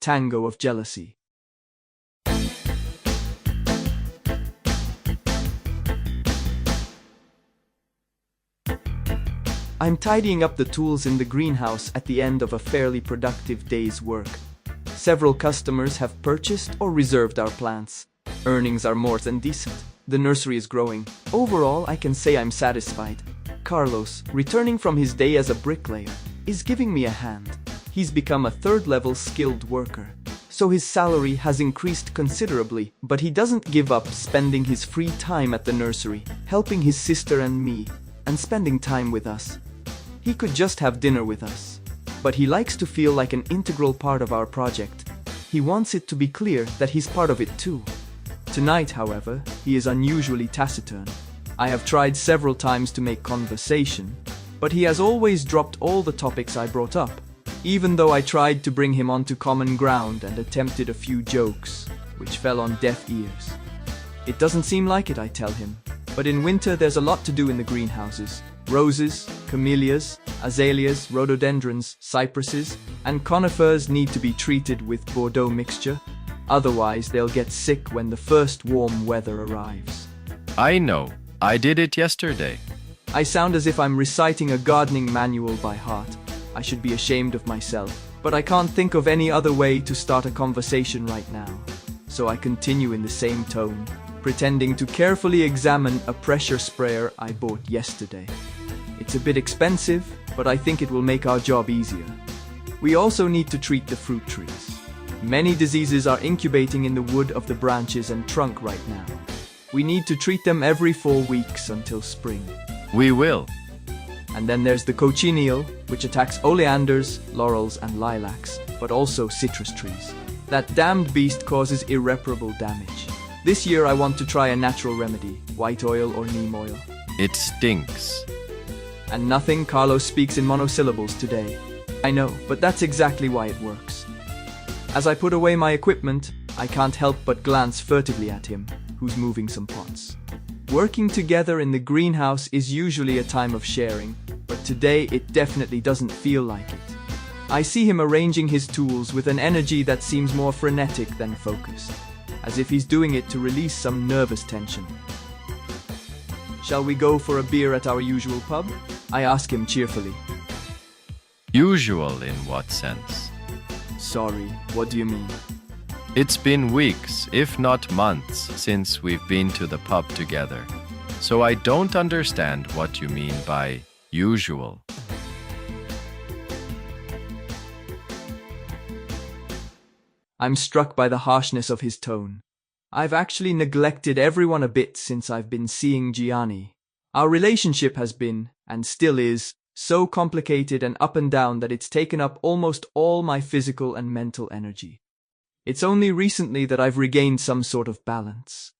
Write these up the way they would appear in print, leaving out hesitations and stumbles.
Tango of jealousy. I'm tidying up the tools in the greenhouse at the end of a fairly productive day's work. Several customers have purchased or reserved our plants. Earnings are more than decent. The nursery is growing. Overall, I can say I'm satisfied. Carlos, returning from his day as a bricklayer, is giving me a hand. He's become a third-level skilled worker, so his salary has increased considerably, but he doesn't give up spending his free time at the nursery, helping his sister and me, and spending time with us. He could just have dinner with us, but he likes to feel like an integral part of our project. He wants it to be clear that he's part of it too. Tonight, however, he is unusually taciturn. I have tried several times to make conversation, but he has always dropped all the topics I brought up, even though I tried to bring him onto common ground and attempted a few jokes, which fell on deaf ears. It doesn't seem like it, I tell him, but in winter there's a lot to do in the greenhouses. Roses, camellias, azaleas, rhododendrons, cypresses, and conifers need to be treated with Bordeaux mixture, otherwise they'll get sick when the first warm weather arrives. I know. I did it yesterday. I sound as if I'm reciting a gardening manual by heart. I should be ashamed of myself, but I can't think of any other way to start a conversation right now. So I continue in the same tone, pretending to carefully examine a pressure sprayer I bought yesterday. It's a bit expensive, but I think it will make our job easier. We also need to treat the fruit trees. Many diseases are incubating in the wood of the branches and trunk right now. We need to treat them every 4 weeks until spring. We will. And then there's the cochineal, which attacks oleanders, laurels, and lilacs, but also citrus trees. That damned beast causes irreparable damage. This year I want to try a natural remedy, white oil or neem oil. It stinks. And nothing. Carlos speaks in monosyllables today. I know, but that's exactly why it works. As I put away my equipment, I can't help but glance furtively at him, who's moving some pots. Working together in the greenhouse is usually a time of sharing, but today it definitely doesn't feel like it. I see him arranging his tools with an energy that seems more frenetic than focused, as if he's doing it to release some nervous tension. Shall we go for a beer at our usual pub? I ask him cheerfully. Usual in what sense? Sorry, what do you mean? It's been weeks, if not months, since we've been to the pub together. So I don't understand what you mean by usual. I'm struck by the harshness of his tone. I've actually neglected everyone a bit since I've been seeing Gianni. Our relationship has been, and still is, so complicated and up and down that it's taken up almost all my physical and mental energy. It's only recently that I've regained some sort of balance.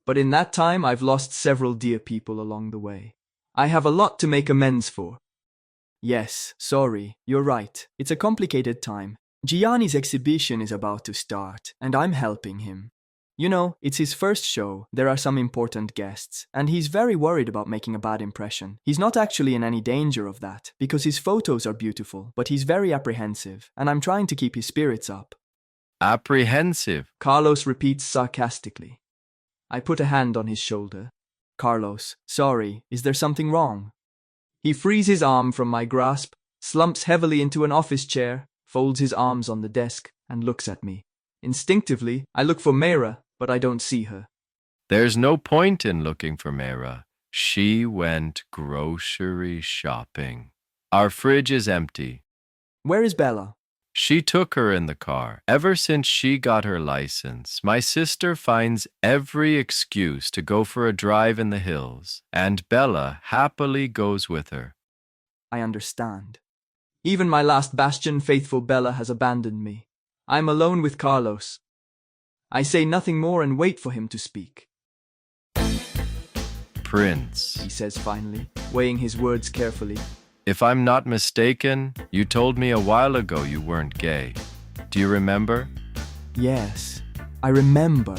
But in that time, I've lost several dear people along the way. I have a lot to make amends for. Yes, sorry, you're right. It's a complicated time. Gianni's exhibition is about to start, and I'm helping him. You know, it's his first show, there are some important guests, and he's very worried about making a bad impression. He's not actually in any danger of that, because his photos are beautiful, but he's very apprehensive, and I'm trying to keep his spirits up. Apprehensive, Carlos repeats sarcastically. I put a hand on his shoulder. Carlos, sorry, is there something wrong? He frees his arm from my grasp, slumps heavily into an office chair, folds his arms on the desk, and looks at me. Instinctively, I look for Mayra, but I don't see her. There's no point in looking for Mayra. She went grocery shopping. Our fridge is empty. Where is Bella? She took her in the car. Ever since she got her license, my sister finds every excuse to go for a drive in the hills, and Bella happily goes with her. I understand. Even my last bastion, faithful Bella, has abandoned me. I'm alone with Carlos. I say nothing more and wait for him to speak. Prince, He says finally, weighing his words carefully. if I'm not mistaken, you told me a while ago you weren't gay. Do you remember? Yes, I remember.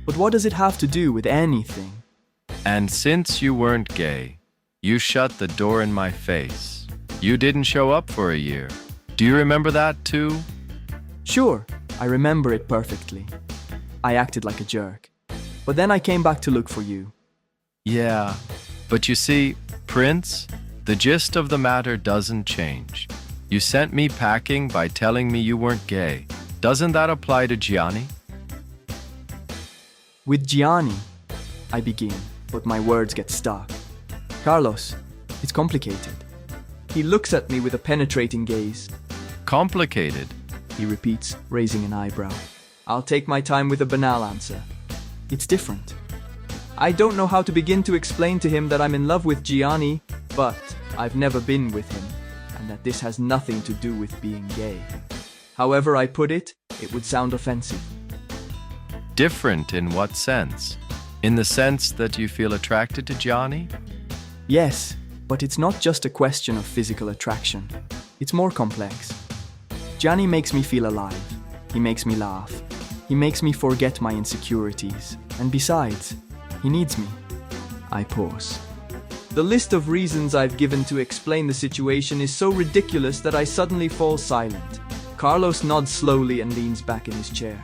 But what does it have to do with anything? And since you weren't gay, you shut the door in my face. You didn't show up for a year. Do you remember that too? Sure, I remember it perfectly. I acted like a jerk. But then I came back to look for you. Yeah, but you see, Prince, the gist of the matter doesn't change. You sent me packing by telling me you weren't gay. Doesn't that apply to Gianni? With Gianni, I begin, but my words get stuck. Carlos, it's complicated. He looks at me with a penetrating gaze. Complicated? He repeats, raising an eyebrow. I'll take my time with a banal answer. It's different. I don't know how to begin to explain to him that I'm in love with Gianni, but I've never been with him, and that this has nothing to do with being gay. However I put it, it would sound offensive. Different in what sense? In the sense that you feel attracted to Gianni? Yes, but it's not just a question of physical attraction. It's more complex. Gianni makes me feel alive. He makes me laugh. He makes me forget my insecurities. And besides, he needs me. I pause. The list of reasons I've given to explain the situation is so ridiculous that I suddenly fall silent. Carlos nods slowly and leans back in his chair.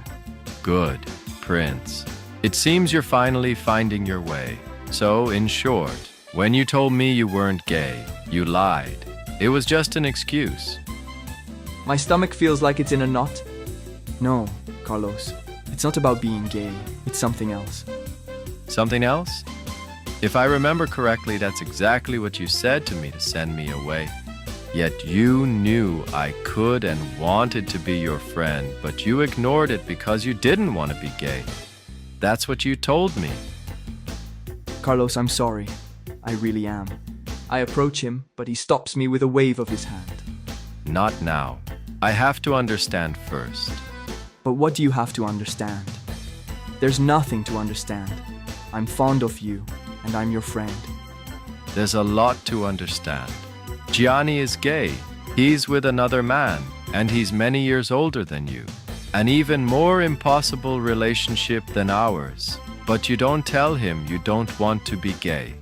Good, Prince. It seems you're finally finding your way. So, in short, when you told me you weren't gay, you lied. It was just an excuse. My stomach feels like it's in a knot. No, Carlos, it's not about being gay. It's something else. Something else? If I remember correctly, that's exactly what you said to me to send me away. Yet you knew I could and wanted to be your friend, but you ignored it because you didn't want to be gay. That's what you told me. Carlos, I'm sorry. I really am. I approach him, but he stops me with a wave of his hand. Not now. I have to understand first. But what do you have to understand? There's nothing to understand. I'm fond of you, and I'm your friend. There's a lot to understand. Gianni is gay. He's with another man, and he's many years older than you. An even more impossible relationship than ours. But you don't tell him you don't want to be gay.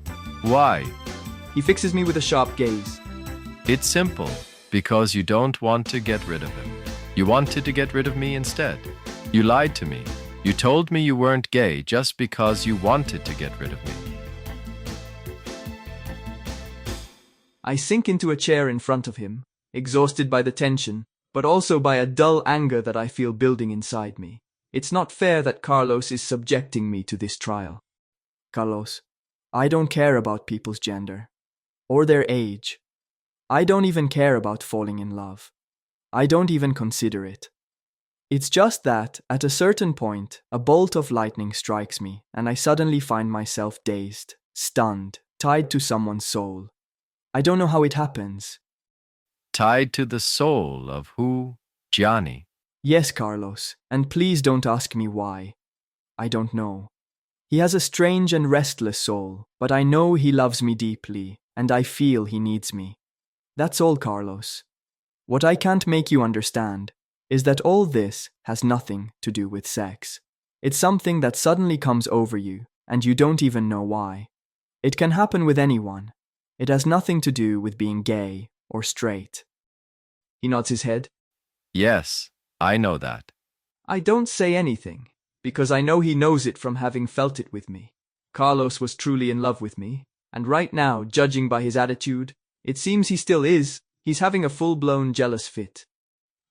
Why? He fixes me with a sharp gaze. It's simple. Because you don't want to get rid of him. You wanted to get rid of me instead. You lied to me. You told me you weren't gay just because you wanted to get rid of me. I sink into a chair in front of him, exhausted by the tension, but also by a dull anger that I feel building inside me. It's not fair that Carlos is subjecting me to this trial. Carlos, I don't care about people's gender, or their age. I don't even care about falling in love. I don't even consider it. It's just that, at a certain point, a bolt of lightning strikes me, and I suddenly find myself dazed, stunned, tied to someone's soul. I don't know how it happens. Tied to the soul of who? Gianni. Yes, Carlos, and please don't ask me why. I don't know. He has a strange and restless soul, but I know he loves me deeply, and I feel he needs me. That's all, Carlos. What I can't make you understand is that all this has nothing to do with sex. It's something that suddenly comes over you, and you don't even know why. It can happen with anyone. It has nothing to do with being gay or straight. He nods his head. Yes, I know that. I don't say anything, because I know he knows it from having felt it with me. Carlos was truly in love with me, and right now, judging by his attitude, it seems he still is. He's having a full-blown jealous fit.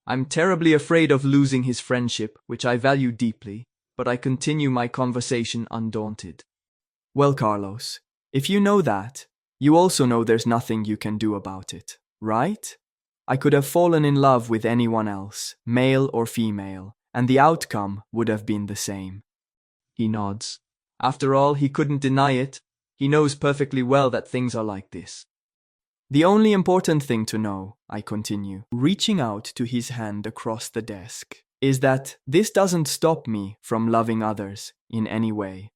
I'm terribly afraid of losing his friendship, which I value deeply, but I continue my conversation undaunted. Well, Carlos, if you know that, you also know there's nothing you can do about it, right? I could have fallen in love with anyone else, male or female, and the outcome would have been the same. He nods. After all, he couldn't deny it. He knows perfectly well that things are like this. The only important thing to know, I continue, reaching out to his hand across the desk, is that this doesn't stop me from loving others in any way.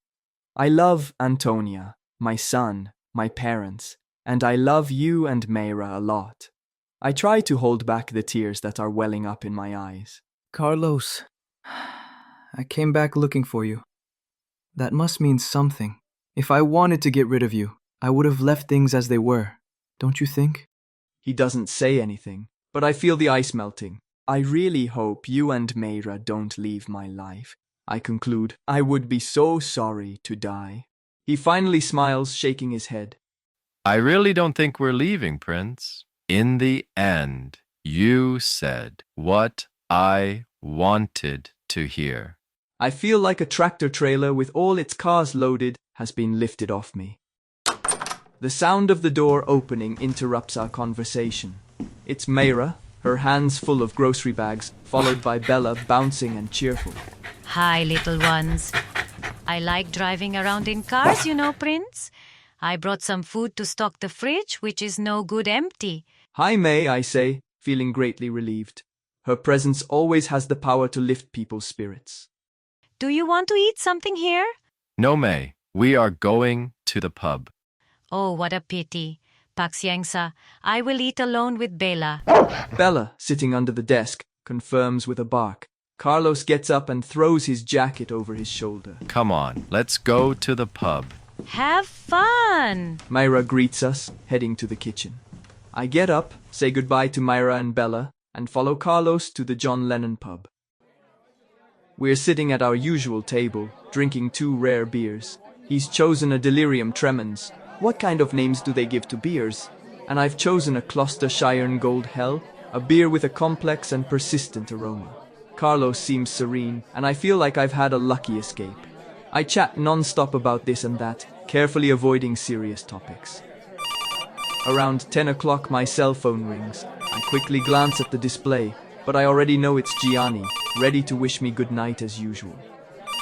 I love Antonia, my son, my parents, and I love you and Mayra a lot. I try to hold back the tears that are welling up in my eyes. Carlos, I came back looking for you. That must mean something. If I wanted to get rid of you, I would have left things as they were. Don't you think? He doesn't say anything, but I feel the ice melting. I really hope you and Mayra don't leave my life. I conclude, I would be so sorry to die. He finally smiles, shaking his head. I really don't think we're leaving, Prince. In the end, you said what I wanted to hear. I feel like a tractor trailer with all its cars loaded has been lifted off me. The sound of the door opening interrupts our conversation. It's Mayra, her hands full of grocery bags, followed by Bella, bouncing and cheerful. Hi, little ones. I like driving around in cars, you know, Prince. I brought some food to stock the fridge, which is no good empty. Hi, May, I say, feeling greatly relieved. Her presence always has the power to lift people's spirits. Do you want to eat something here? No, May. We are going to the pub. Oh, what a pity. Pacienza, I will eat alone with Bella. Bella, sitting under the desk, confirms with a bark. Carlos gets up and throws his jacket over his shoulder. Come on, let's go to the pub. Have fun! Myra greets us, heading to the kitchen. I get up, say goodbye to Myra and Bella, and follow Carlos to the John Lennon pub. We're sitting at our usual table, drinking 2 rare beers. He's chosen a delirium tremens. What kind of names do they give to beers? And I've chosen a Gloucestershire Gold Hell, a beer with a complex and persistent aroma. Carlos seems serene, and I feel like I've had a lucky escape. I chat non-stop about this and that, carefully avoiding serious topics. Around 10 o'clock my cell phone rings. I quickly glance at the display, but I already know it's Gianni, ready to wish me good night as usual.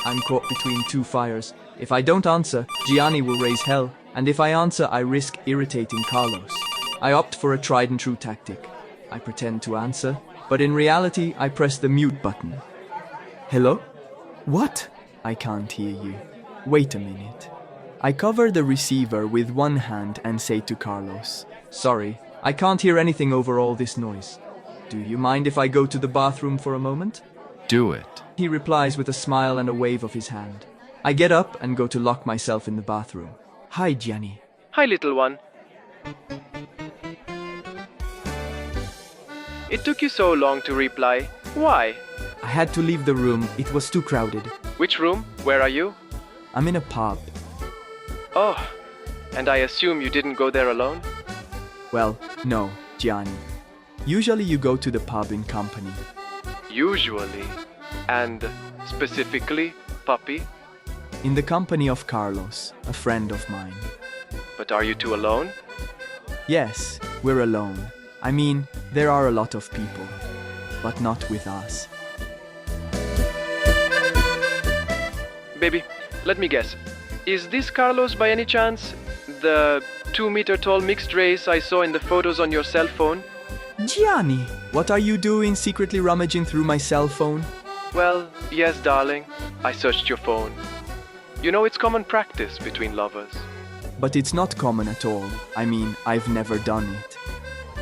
I'm caught between 2 fires. If I don't answer, Gianni will raise hell, and if I answer, I risk irritating Carlos. I opt for a tried-and-true tactic. I pretend to answer, but in reality, I press the mute button. Hello? What? I can't hear you. Wait a minute. I cover the receiver with one hand and say to Carlos, Sorry, I can't hear anything over all this noise. Do you mind if I go to the bathroom for a moment? Do it. He replies with a smile and a wave of his hand. I get up and go to lock myself in the bathroom. Hi, Gianni. Hi, little one. It took you so long to reply. Why? I had to leave the room. It was too crowded. Which room? Where are you? I'm in a pub. Oh, and I assume you didn't go there alone? Well, no, Gianni. Usually you go to the pub in company. Usually. And specifically, puppy? In the company of Carlos, a friend of mine. But are you two alone? Yes, we're alone. I mean, there are a lot of people, but not with us. Baby, let me guess. Is this Carlos by any chance? The 2-meter-tall mixed race I saw in the photos on your cell phone? Gianni, what are you doing secretly rummaging through my cell phone? Well, yes, darling. I searched your phone. You know, it's common practice between lovers. But it's not common at all. I mean, I've never done it.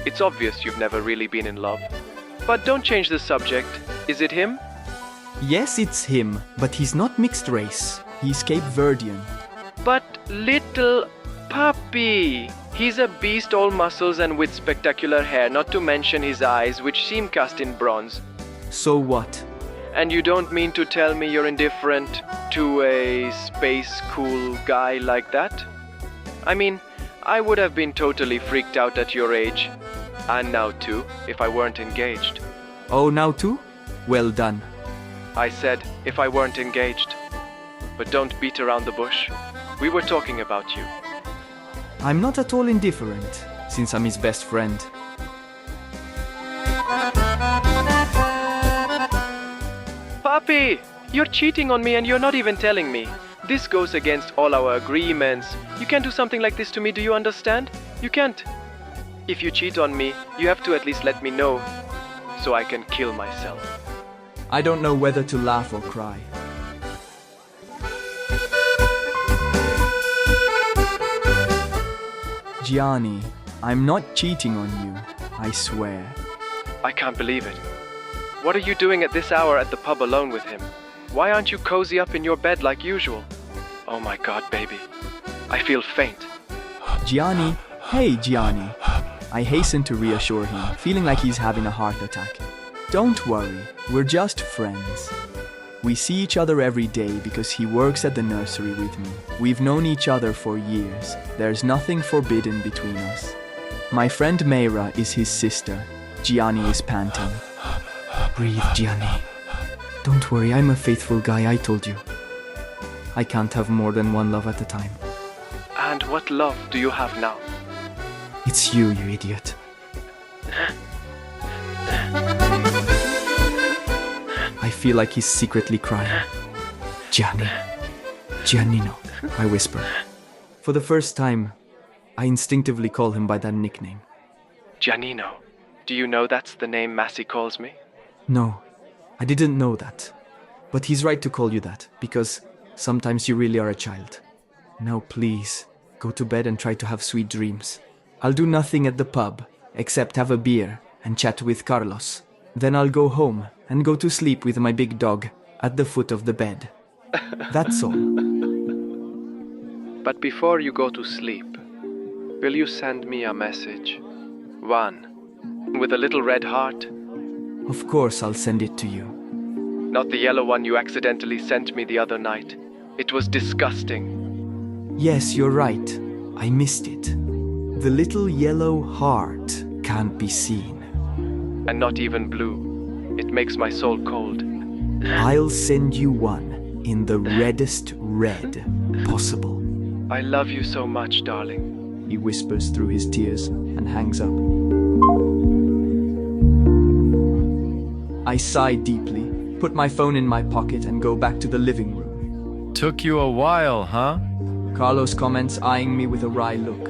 It's obvious you've never really been in love. But don't change the subject. Is it him? Yes, it's him, but he's not mixed race. He's Cape Verdean. But little puppy! He's a beast, all muscles and with spectacular hair, not to mention his eyes, which seem cast in bronze. So what? And you don't mean to tell me you're indifferent to a space cool guy like that? I mean, I would have been totally freaked out at your age. And now too, if I weren't engaged. Oh, now too? Well done. I said, if I weren't engaged. But don't beat around the bush. We were talking about you. I'm not at all indifferent, since I'm his best friend. Papi! You're cheating on me and you're not even telling me. This goes against all our agreements. You can't do something like this to me, do you understand? You can't. If you cheat on me, you have to at least let me know, so I can kill myself. I don't know whether to laugh or cry. Gianni, I'm not cheating on you, I swear. I can't believe it. What are you doing at this hour at the pub alone with him? Why aren't you cozy up in your bed like usual? Oh my god, baby. I feel faint. Gianni, hey Gianni. I hasten to reassure him, feeling like he's having a heart attack. Don't worry, we're just friends. We see each other every day because he works at the nursery with me. We've known each other for years. There's nothing forbidden between us. My friend Mayra is his sister. Gianni is panting. Breathe, Gianni. Don't worry, I'm a faithful guy, I told you. I can't have more than one love at a time. And what love do you have now? It's you, you idiot. I feel like he's secretly crying. Gianni. Giannino, I whisper. For the first time, I instinctively call him by that nickname. Giannino. Do you know that's the name Massey calls me? No, I didn't know that. But he's right to call you that, because sometimes you really are a child. Now please, go to bed and try to have sweet dreams. I'll do nothing at the pub, except have a beer and chat with Carlos. Then I'll go home and go to sleep with my big dog at the foot of the bed. That's all. But before you go to sleep, will you send me a message? One, with a little red heart? Of course I'll send it to you. Not the yellow one you accidentally sent me the other night. It was disgusting. Yes, you're right. I missed it. The little yellow heart can't be seen. And not even blue. It makes my soul cold. I'll send you one in the reddest red possible. I love you so much, darling. He whispers through his tears and hangs up. I sigh deeply, put my phone in my pocket and go back to the living room. Took you a while, huh? Carlos comments, eyeing me with a wry look.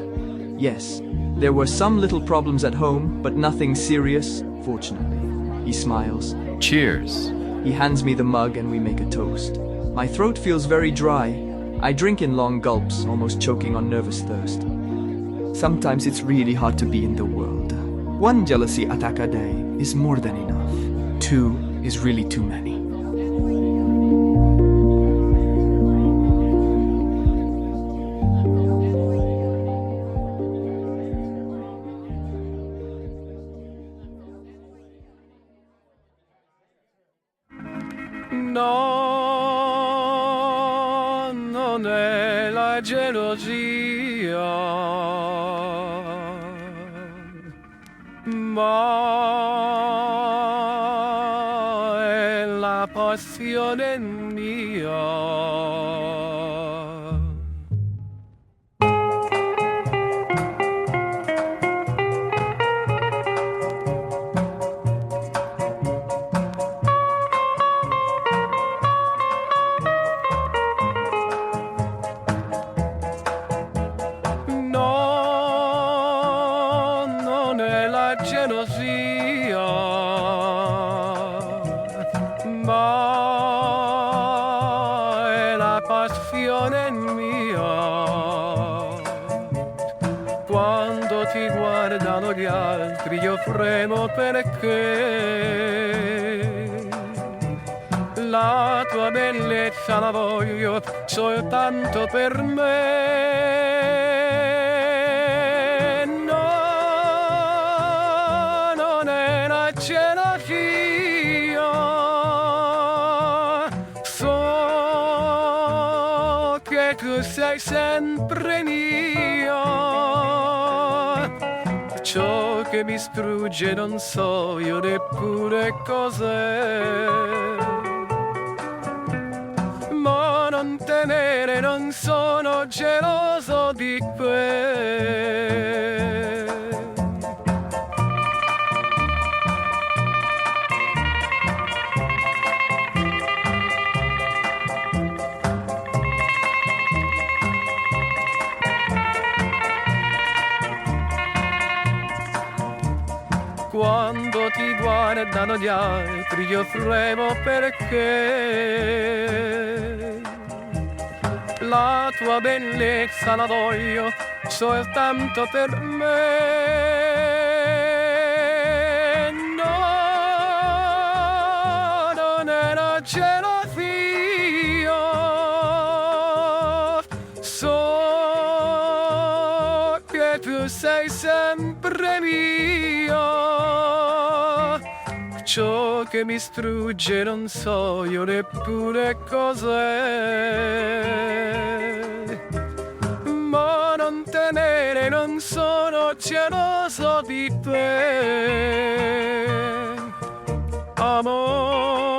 Yes, there were some little problems at home, but nothing serious, fortunately. He smiles. Cheers. He hands me the mug and we make a toast. My throat feels very dry. I drink in long gulps, almost choking on nervous thirst. Sometimes it's really hard to be in the world. One jealousy attack a day is more than enough. Two is really too many. No, non è la gelosia, ma è la passione mia. No, non è la gelosia, ma è la passione mia. Quando ti guardano gli altri io fremo perché la tua bellezza la voglio soltanto per me. No, non è la gelosia, so che tu sei sempre mia. Ciò che mi strugge non so io neppure cos'è. Ma non temere, non sono geloso di te. Quando ti guardano gli altri io fremo perché la tua bellezza la voglio soltanto per me. No, non è la gelosia, so che tu sei sempre mia. Ciò che mi strugge, non so io neppure cos'è. Ma non temere, non sono geloso di te. Amore